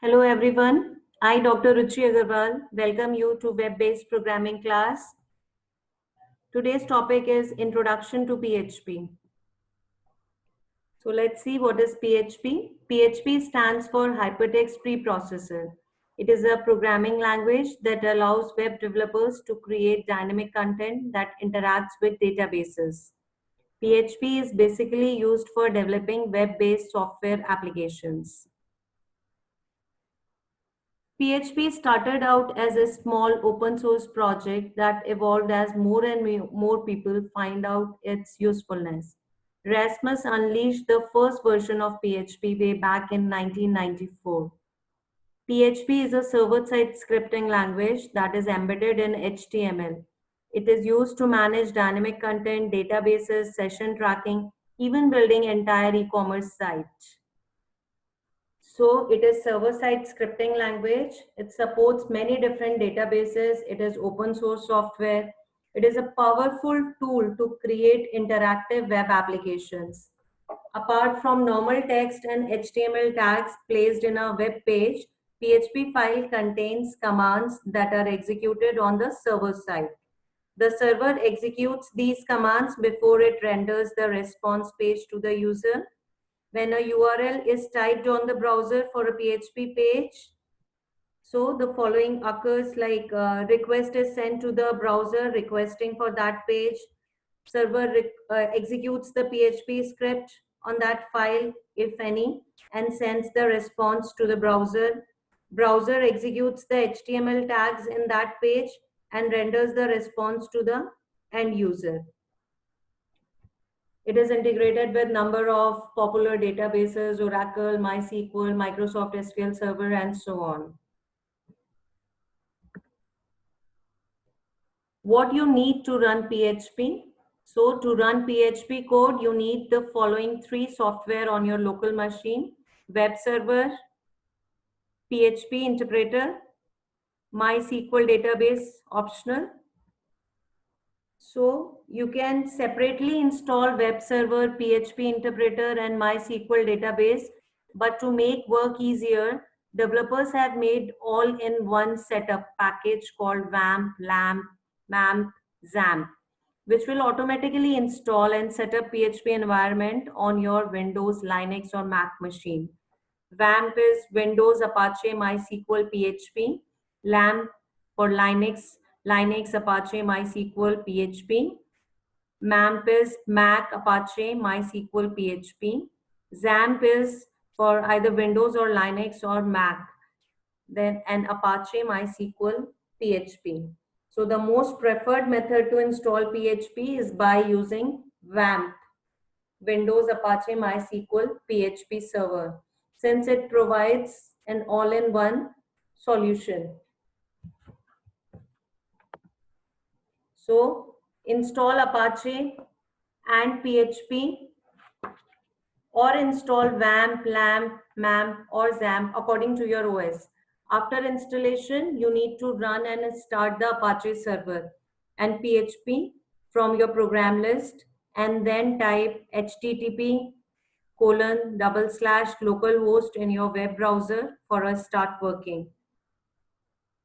Hello everyone. I, Dr. Ruchi Agarwal, welcome you to web-based programming class. Today's topic is Introduction to PHP. So let's see what is PHP. PHP stands for Hypertext Preprocessor. It is a programming language that allows web developers to create dynamic content that interacts with databases. PHP is basically used for developing web-based software applications. PHP started out as a small open source project that evolved as more and more people find out its usefulness. Rasmus unleashed the first version of PHP way back in 1994. PHP is a server-side scripting language that is embedded in HTML. It is used to manage dynamic content, databases, session tracking, even building entire e-commerce sites. So it is server-side scripting language. It supports many different databases. It is open source software. It is a powerful tool to create interactive web applications. Apart from normal text and HTML tags placed in a web page, PHP file contains commands that are executed on the server side. The server executes these commands before it renders the response page to the user. When a URL is typed on the browser for a PHP page, so the following occurs like request is sent to the browser requesting for that page. Server executes the PHP script on that file, if any, and sends the response to the browser. Browser executes the HTML tags in that page and renders the response to the end user. It is integrated with number of popular databases, Oracle, MySQL, Microsoft SQL Server, and so on. What you need to run PHP? So to run PHP code, you need the following three software on your local machine: web server, PHP interpreter, MySQL database optional. So you can separately install web server, PHP interpreter, and MySQL database. But to make work easier, developers have made all-in-one setup package called WAMP, LAMP, MAMP, XAMPP, which will automatically install and set up PHP environment on your Windows, Linux, or Mac machine. WAMP is Windows, Apache, MySQL, PHP. LAMP for Linux, Apache, MySQL, PHP. MAMP is Mac, Apache, MySQL, PHP. XAMPP is for either Windows or Linux or Mac. Then an Apache, MySQL, PHP. So the most preferred method to install PHP is by using WAMP, Windows, Apache, MySQL, PHP server, since it provides an all-in-one solution. So install Apache and PHP, or install WAMP, LAMP, MAMP, or XAMPP according to your OS. After installation, you need to run and start the Apache server and PHP from your program list, and then type http://localhost in your web browser for a start working.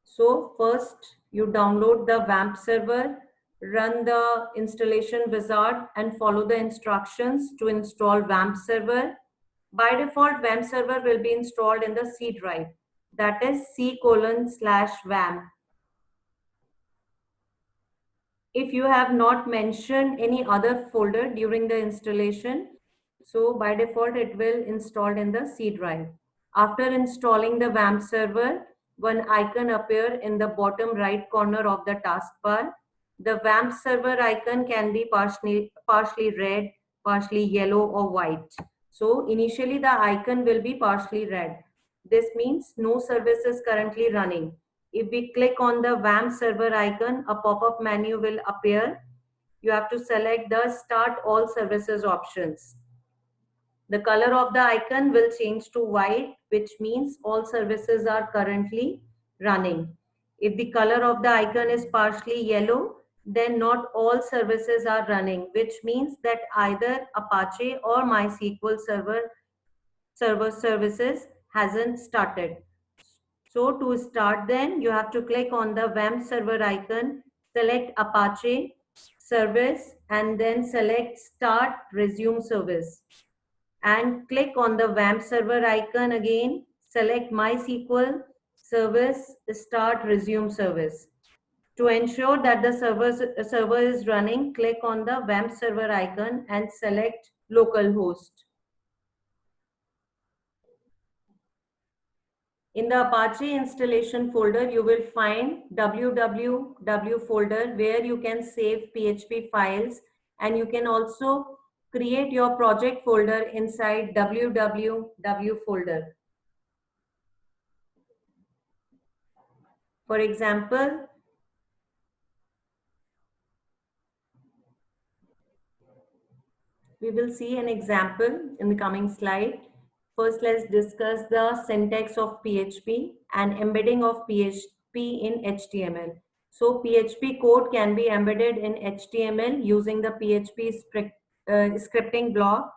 So first you download the WAMP server, run the installation wizard, and follow the instructions to install WAMP server. By default, WAMP server will be installed in the C drive, that is C:/WAMP. If you have not mentioned any other folder during the installation, so by default it will installed in the C drive. After installing the WAMP server, one icon appear in the bottom right corner of the taskbar. The WAMP server icon can be partially red, partially yellow, or white. So initially the icon will be partially red. This means no service is currently running. If we click on the WAMP server icon, a pop-up menu will appear. You have to select the Start All Services options. The color of the icon will change to white, which means all services are currently running. If the color of the icon is partially yellow, then not all services are running, which means that either Apache or MySQL server services hasn't started. So to start then, you have to click on the WAMP server icon, select Apache service, and then select Start Resume Service. And click on the WAMP server icon again, select MySQL service, Start Resume Service. To ensure that the server is running, click on the WAMP server icon and select localhost. In the Apache installation folder, you will find www folder where you can save PHP files, and you can also create your project folder inside www folder. For example, we will see an example in the coming slide. First, let's discuss the syntax of PHP and embedding of PHP in HTML. So PHP code can be embedded in HTML using the PHP scripting block.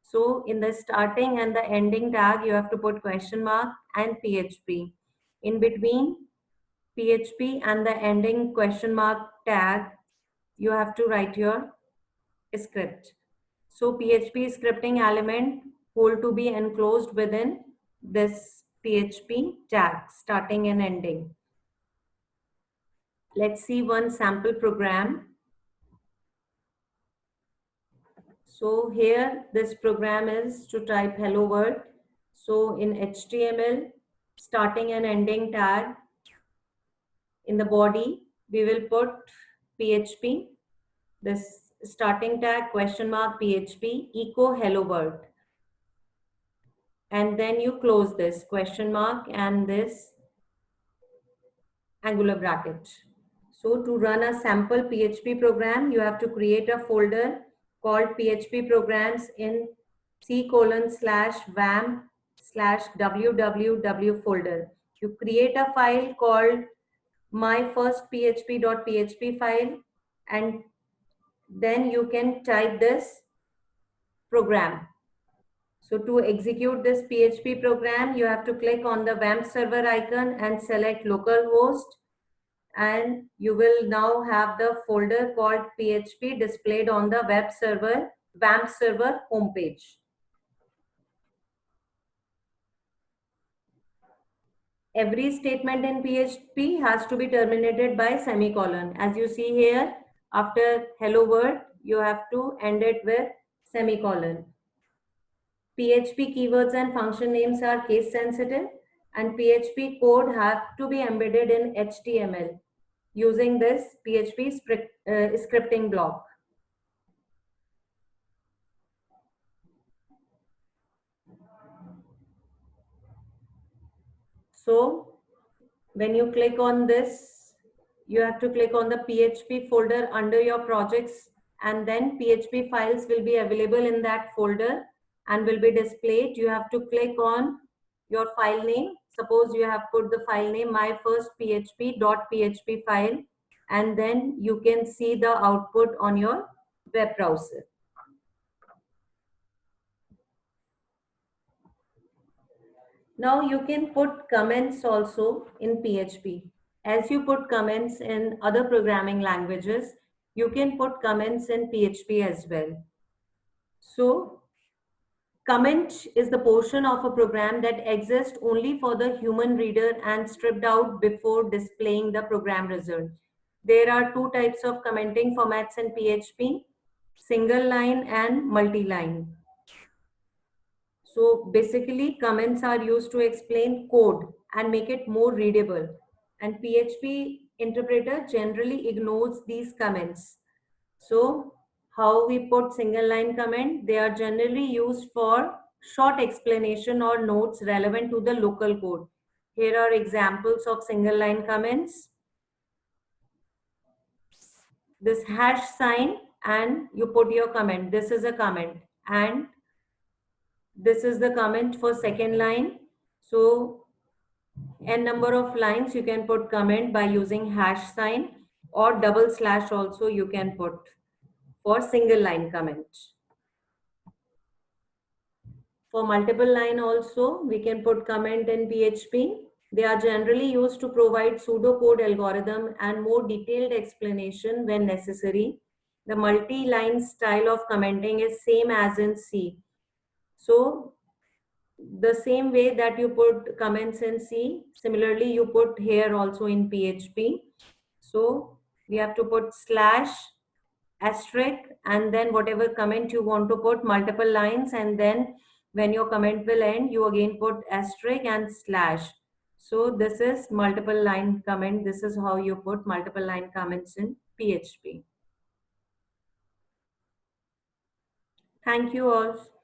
So in the starting and the ending tag, you have to put question mark and PHP. In between PHP and the ending question mark tag, you have to write your script. So PHP scripting element hold to be enclosed within this PHP tag, starting and ending. Let's see one sample program. So here this program is to type hello world. So in HTML, starting and ending tag, in the body, we will put PHP, this starting tag question mark PHP echo hello world. And then you close this question mark and this angular bracket. So to run a sample PHP program, you have to create a folder called PHP programs in c:/vam/www folder. You create a file called myfirstphp.php file, and then you can type this program. So to execute this PHP program, you have to click on the WAMP server icon and select localhost, and you will now have the folder called PHP displayed on the WAMP server homepage. Every statement in PHP has to be terminated by semicolon. As you see here, after hello world, you have to end it with semicolon. PHP keywords and function names are case sensitive, and PHP code have to be embedded in HTML using this PHP scripting block. So when you click on this, you have to click on the PHP folder under your projects, and then PHP files will be available in that folder and will be displayed. You have to click on your file name. Suppose you have put the file name myfirstphp.php file, and then you can see the output on your web browser. Now you can put comments also in PHP. As you put comments in other programming languages, you can put comments in PHP as well. So comment is the portion of a program that exists only for the human reader and stripped out before displaying the program result. There are two types of commenting formats in PHP, single line and multi-line. So basically comments are used to explain code and make it more readable. And PHP interpreter generally ignores these comments. So how we put single line comment? They are generally used for short explanation or notes relevant to the local code. Here are examples of single line comments. This hash sign, and you put your comment. This is a comment, and this is the comment for second line. So n number of lines you can put comment by using hash sign, or double slash also you can put for single line comment. For multiple line also we can put comment in PHP. They are generally used to provide pseudocode algorithm and more detailed explanation when necessary. The multi-line style of commenting is same as in C. So the same way that you put comments in C, similarly you put here also in PHP. So we have to put slash asterisk and then whatever comment you want to put multiple lines, and then when your comment will end you again put asterisk and slash. So this is multiple line comment. This is how you put multiple line comments in PHP. Thank you all.